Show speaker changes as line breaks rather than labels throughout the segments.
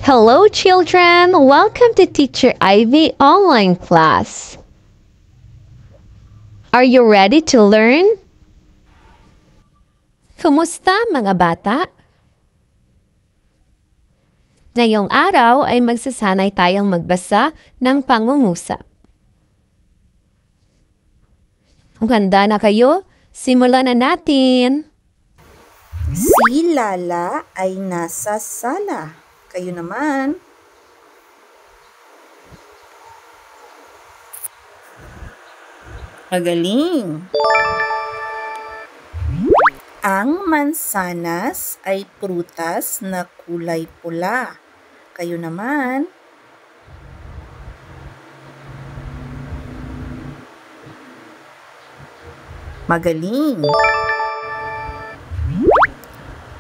Hello, children! Welcome to Teacher Ivy online class. Are you ready to learn? Kumusta mga bata? Ngayong araw ay magsasanay tayong magbasa ng pangungusap. Kung handa na kayo, simulan na natin!
Si Lala ay nasa sala. Kayo naman. Magaling. Ang mansanas ay prutas na kulay pula. Kayo naman. Magaling.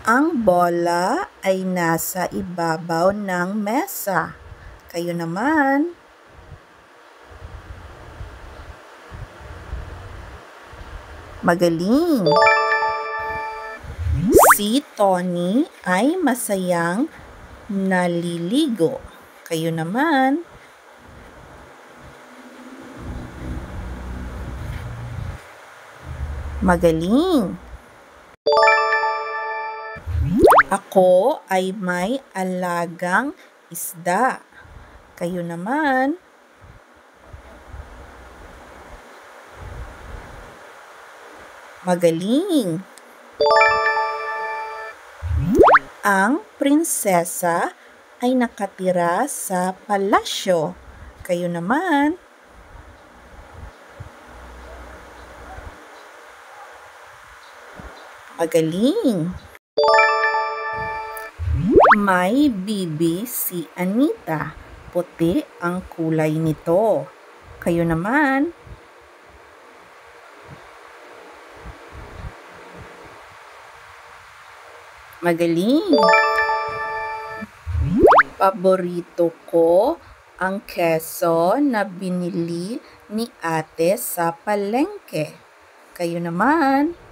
Ang bola ay nasa ibabaw ng mesa. Kayo naman. Magaling. Si Tony ay masayang naliligo. Kayo naman. Magaling. Ako ay may alagang isda. Kayo naman. Magaling. Ang prinsesa ay nakatira sa palasyo. Kayo naman. Magaling. May bibi si Anita. Puti ang kulay nito. Kayo naman. Magaling. Paborito ko ang keso na binili ni ate sa palengke. Kayo naman.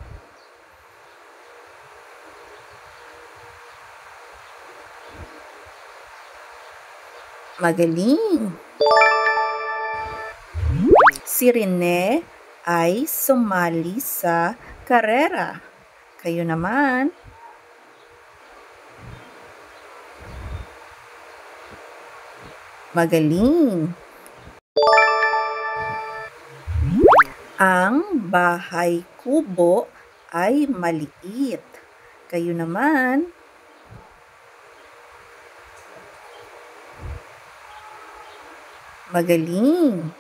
Magaling. Si Rene ay sumali sa karera. Kayo naman. Magaling. Ang bahay kubo ay maliit. Kayo naman. Magaling.